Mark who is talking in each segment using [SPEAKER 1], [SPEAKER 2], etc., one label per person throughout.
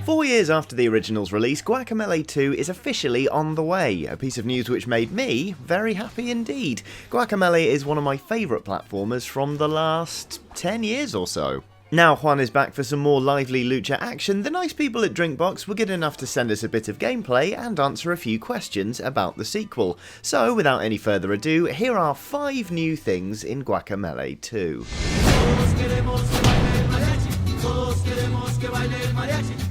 [SPEAKER 1] 4 years after the original's release, Guacamelee 2 is officially on the way, a piece of news which made me very happy indeed. Guacamelee is one of my favourite platformers from the last 10 years or so. Now Juan is back for some more lively lucha action, the nice people at Drinkbox were good enough to send us a bit of gameplay and answer a few questions about the sequel. So without any further ado, here are 5 new things in Guacamelee 2.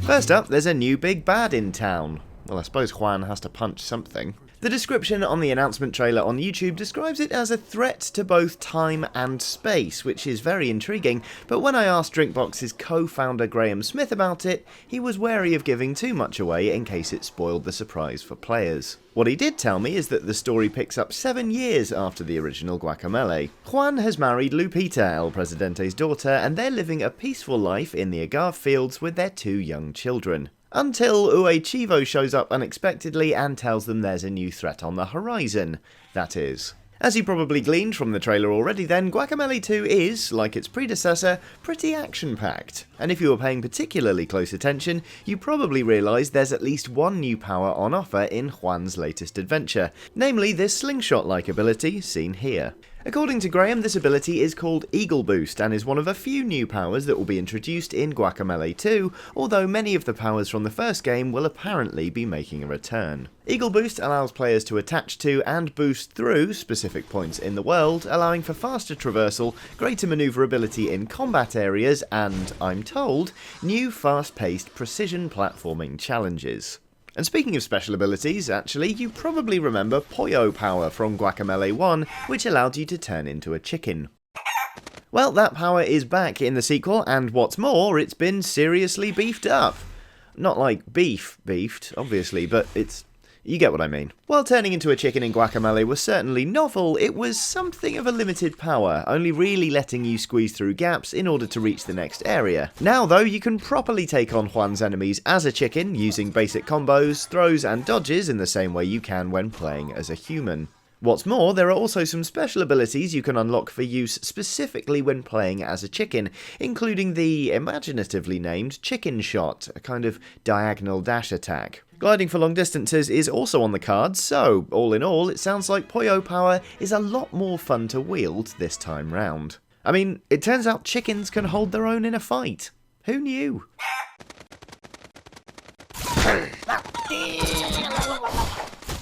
[SPEAKER 1] First up, there's a new big bad in town. Well, I suppose Juan has to punch something. The description on the announcement trailer on YouTube describes it as a threat to both time and space, which is very intriguing, but when I asked Drinkbox's co-founder Graham Smith about it, he was wary of giving too much away in case it spoiled the surprise for players. What he did tell me is that the story picks up 7 years after the original Guacamelee. Juan has married Lupita, El Presidente's daughter, and they're living a peaceful life in the agave fields with their 2 young children. Until Uechivo shows up unexpectedly and tells them there's a new threat on the horizon, that is. As you probably gleaned from the trailer already then, Guacamelee 2 is, like its predecessor, pretty action-packed. And if you were paying particularly close attention, you probably realised there's at least one new power on offer in Juan's latest adventure, namely this slingshot-like ability seen here. According to Graham, this ability is called Eagle Boost and is one of a few new powers that will be introduced in Guacamelee 2, although many of the powers from the first game will apparently be making a return. Eagle Boost allows players to attach to and boost through specific points in the world, allowing for faster traversal, greater manoeuvrability in combat areas and, I'm told, new fast-paced precision platforming challenges. And speaking of special abilities, actually, you probably remember Pollo Power from Guacamelee 1, which allowed you to turn into a chicken. Well, that power is back in the sequel, and what's more, it's been seriously beefed up. Not like beefed, obviously, but you get what I mean. While turning into a chicken in Guacamelee was certainly novel, it was something of a limited power, only really letting you squeeze through gaps in order to reach the next area. Now though, you can properly take on Juan's enemies as a chicken, using basic combos, throws and dodges in the same way you can when playing as a human. What's more, there are also some special abilities you can unlock for use specifically when playing as a chicken, including the imaginatively named Chicken Shot, a kind of diagonal dash attack. Gliding for long distances is also on the cards, so all in all, it sounds like Pollo Power is a lot more fun to wield this time round. I mean, it turns out chickens can hold their own in a fight. Who knew?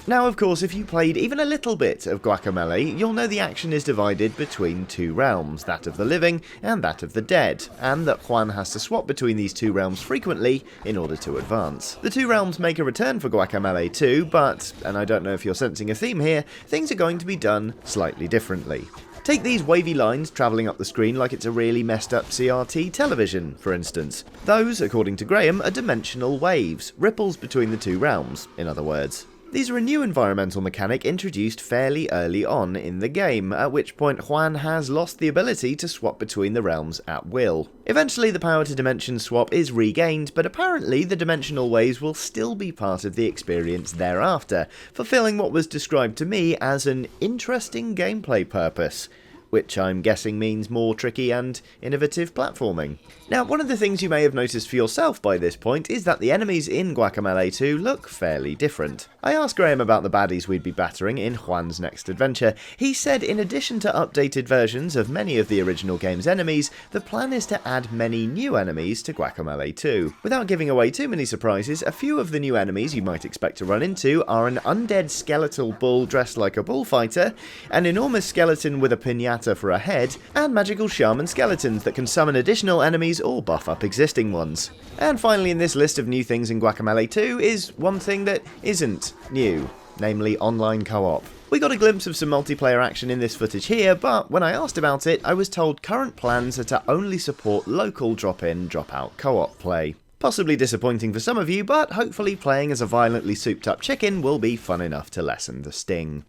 [SPEAKER 1] Now, of course, if you played even a little bit of Guacamelee, you'll know the action is divided between 2 realms, that of the living and that of the dead, and that Juan has to swap between these 2 realms frequently in order to advance. The 2 realms make a return for Guacamelee 2, but, and I don't know if you're sensing a theme here, things are going to be done slightly differently. Take these wavy lines travelling up the screen like it's a really messed up CRT television, for instance. Those, according to Graham, are dimensional waves, ripples between the 2 realms, in other words. These are a new environmental mechanic introduced fairly early on in the game, at which point Juan has lost the ability to swap between the realms at will. Eventually the power to dimension swap is regained, but apparently the dimensional waves will still be part of the experience thereafter, fulfilling what was described to me as an interesting gameplay purpose, which I'm guessing means more tricky and innovative platforming. Now, one of the things you may have noticed for yourself by this point is that the enemies in Guacamelee 2 look fairly different. I asked Graham about the baddies we'd be battering in Juan's next adventure. He said in addition to updated versions of many of the original game's enemies, the plan is to add many new enemies to Guacamelee 2. Without giving away too many surprises, a few of the new enemies you might expect to run into are an undead skeletal bull dressed like a bullfighter, an enormous skeleton with a piñata for a head, and magical shaman skeletons that can summon additional enemies or buff up existing ones. And finally in this list of new things in Guacamelee 2 is one thing that isn't new, namely online co-op. We got a glimpse of some multiplayer action in this footage here, but when I asked about it, I was told current plans are to only support local drop-in, drop-out co-op play. Possibly disappointing for some of you, but hopefully playing as a violently souped up chicken will be fun enough to lessen the sting.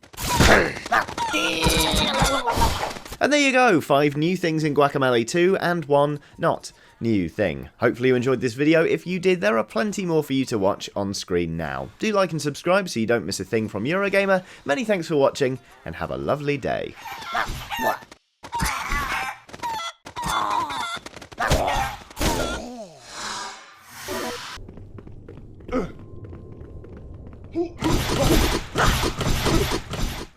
[SPEAKER 1] And there you go, 5 new things in Guacamelee 2 and 1 not new thing. Hopefully you enjoyed this video. If you did, there are plenty more for you to watch on screen now. Do like and subscribe so you don't miss a thing from Eurogamer. Many thanks for watching and have a lovely day.